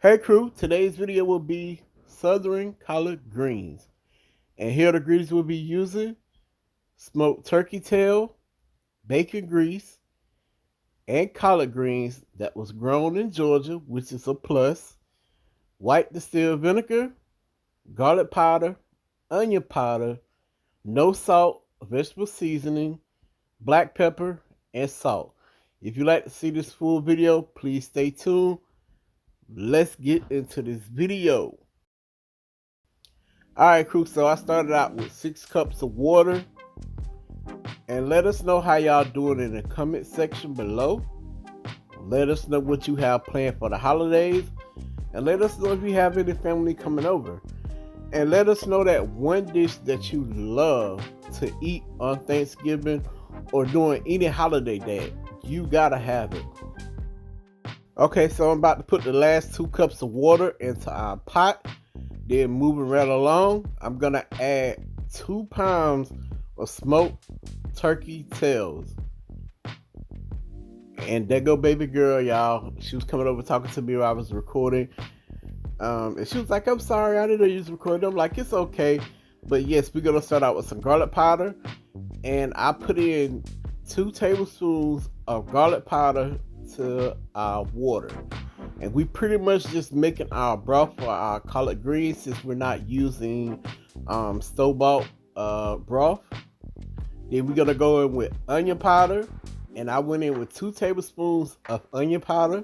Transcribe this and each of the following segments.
Hey crew, today's video will be Southern collard greens. And here are the ingredients we'll be using: smoked turkey tail, bacon grease, and collard greens that was grown in Georgia, which is a plus, white distilled vinegar, garlic powder, onion powder, no salt, vegetable seasoning, black pepper, and salt. If you'd like to see this full video, please stay tuned. Let's get into this video. Alright crew, so I started out with 6 cups of water. And let us know how y'all doing in the comment section below. Let us know what you have planned for the holidays. And let us know if you have any family coming over. And let us know that one dish that you love to eat on Thanksgiving or during any holiday day. You gotta have it. Okay, so I'm about to put the last 2 cups of water into our pot. Then moving right along, I'm gonna add 2 pounds of smoked turkey tails. And there go baby girl, y'all. She was coming over talking to me while I was recording. And she was like, I'm sorry, I didn't know you was recording. I'm like, it's okay. But yes, we're gonna start out with some garlic powder. And I put in 2 tablespoons of garlic powder to our water. And we pretty much just making our broth for our collard greens since we're not using store-bought broth. Then we're gonna go in with onion powder, and I went in with 2 tablespoons of onion powder.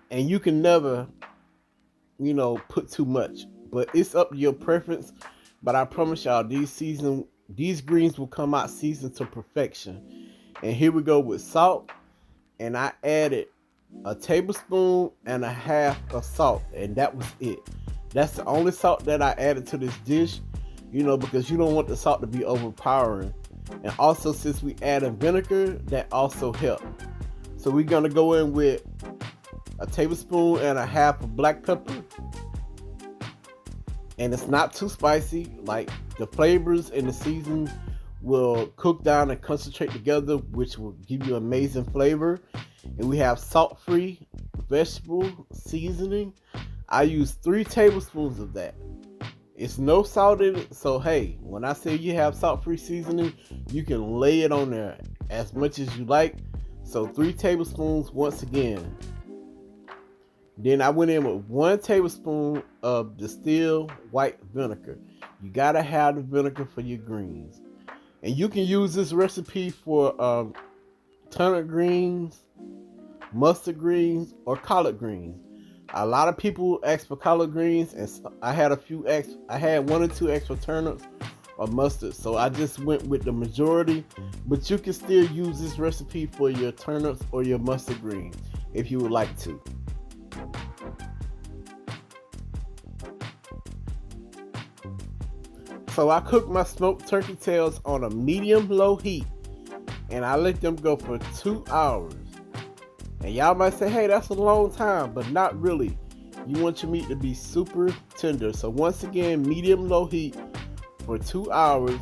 And you can never, put too much, but it's up to your preference. But I promise y'all, these greens will come out seasoned to perfection. And here we go with salt, and I added a tablespoon and a half of salt, and that was it. That's the only salt that I added to this dish, because you don't want the salt to be overpowering. And also, since we added vinegar, that also helped. So we're gonna go in with a tablespoon and a half of black pepper, and it's not too spicy. Like, the flavors and the seasoning will cook down and concentrate together, which will give you amazing flavor. And we have salt-free vegetable seasoning. I use 3 tablespoons of that. It's no salt in it, so hey, when I say you have salt-free seasoning, you can lay it on there as much as you like. So 3 tablespoons once again. Then I went in with 1 tablespoon of distilled white vinegar. You gotta have the vinegar for your greens. And you can use this recipe for turnip greens, mustard greens, or collard greens. A lot of people ask for collard greens, and I had 1 or 2 extra turnips or mustard, so I just went with the majority. But you can still use this recipe for your turnips or your mustard greens if you would like to. So I cooked my smoked turkey tails on a medium-low heat, and I let them go for 2 hours. And y'all might say, hey, that's a long time, but not really. You want your meat to be super tender. So once again, medium-low heat for 2 hours.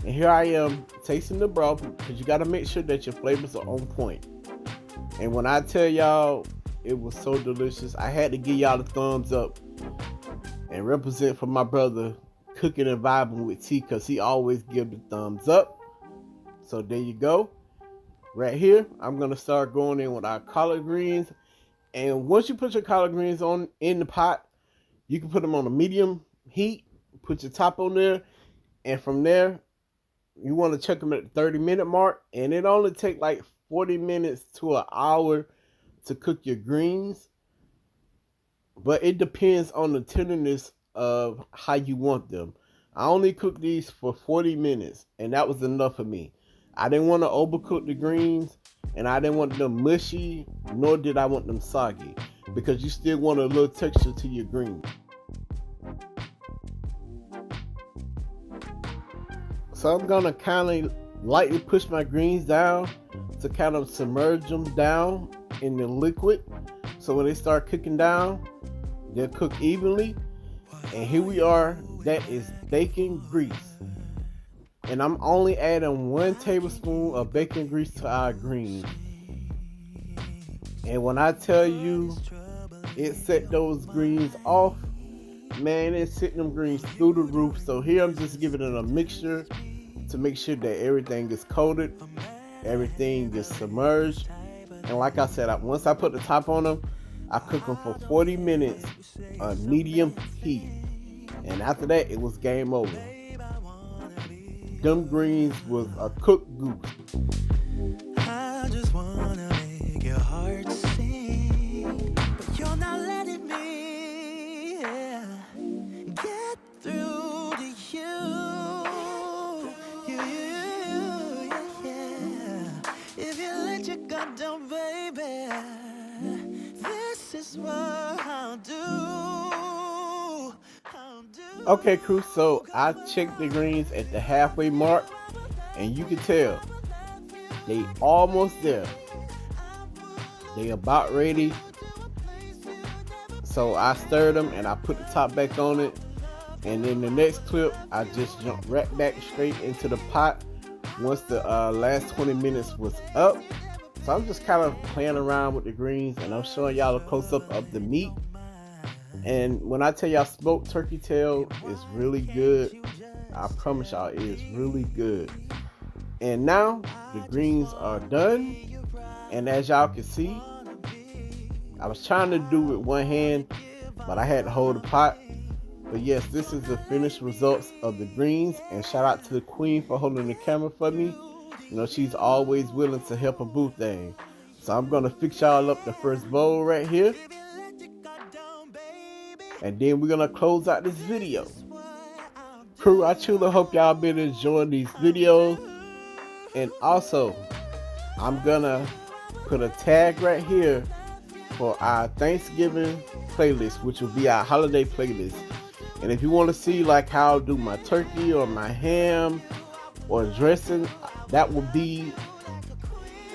And here I am tasting the broth, because you got to make sure that your flavors are on point. And when I tell y'all, it was so delicious, I had to give y'all the thumbs up and represent for my brother cooking and vibing with T, because he always give the thumbs up. So there you go. Right here, I'm gonna start going in with our collard greens. And once you put your collard greens on in the pot, you can put them on a medium heat, put your top on there, and from there you want to check them at the 30-minute mark. And it only takes like 40 minutes to an hour to cook your greens, but it depends on the tenderness of how you want them. I only cooked these for 40 minutes, and that was enough for me. I didn't want to overcook the greens, and I didn't want them mushy, nor did I want them soggy, because you still want a little texture to your greens. So I'm gonna kind of lightly push my greens down to kind of submerge them down in the liquid, so when they start cooking down, they'll cook evenly. And here we are. That is bacon grease. And I'm only adding 1 tablespoon of bacon grease to our greens. And when I tell you, it set those greens off. Man, it's hitting them greens through the roof. So here I'm just giving it a mixture to make sure that everything is coated, everything is submerged. And like I said, once I put the top on them, I cook them for 40 minutes on medium heat. And after that, it was game over. Them greens was a cooked goose. I just wanna make your heart sing, but you're not letting me get through to yeah. If you let your guard down, baby, this is what I'll do. Okay, crew, so I checked the greens at the halfway mark, and you can tell they almost there. They about ready. So I stirred them and I put the top back on it. And in the next clip, I just jumped right back straight into the pot once the last 20 minutes was up. So I'm just kind of playing around with the greens, and I'm showing y'all a close-up of the meat. And when I tell y'all smoked turkey tail is really good, I promise y'all it is really good. And now the greens are done, and as y'all can see, I was trying to do it with one hand, but I had to hold the pot. But yes, this is the finished results of the greens, and shout out to the queen for holding the camera for me. You know, she's always willing to help a boo thing. So I'm gonna fix y'all up the first bowl right here, and then we're gonna close out this video. Crew, I truly hope y'all been enjoying these videos. And also, I'm gonna put a tag right here for our Thanksgiving playlist, which will be our holiday playlist. And if you want to see like how I do my turkey or my ham or dressing, that will be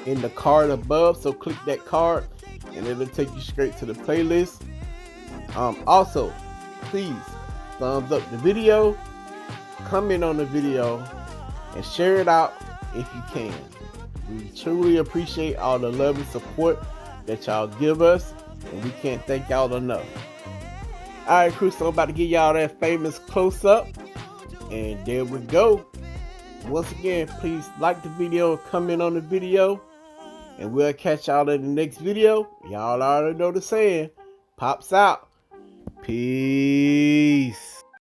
in the card above. So click that card and it'll take you straight to the playlist. Also, please thumbs up the video, comment on the video, and share it out if you can. We truly appreciate all the love and support that y'all give us, and we can't thank y'all enough. Alright, crew, so I'm about to give y'all that famous close-up, and there we go. Once again, please like the video, comment on the video, and we'll catch y'all in the next video. Y'all already know the saying. Pops out. Peace.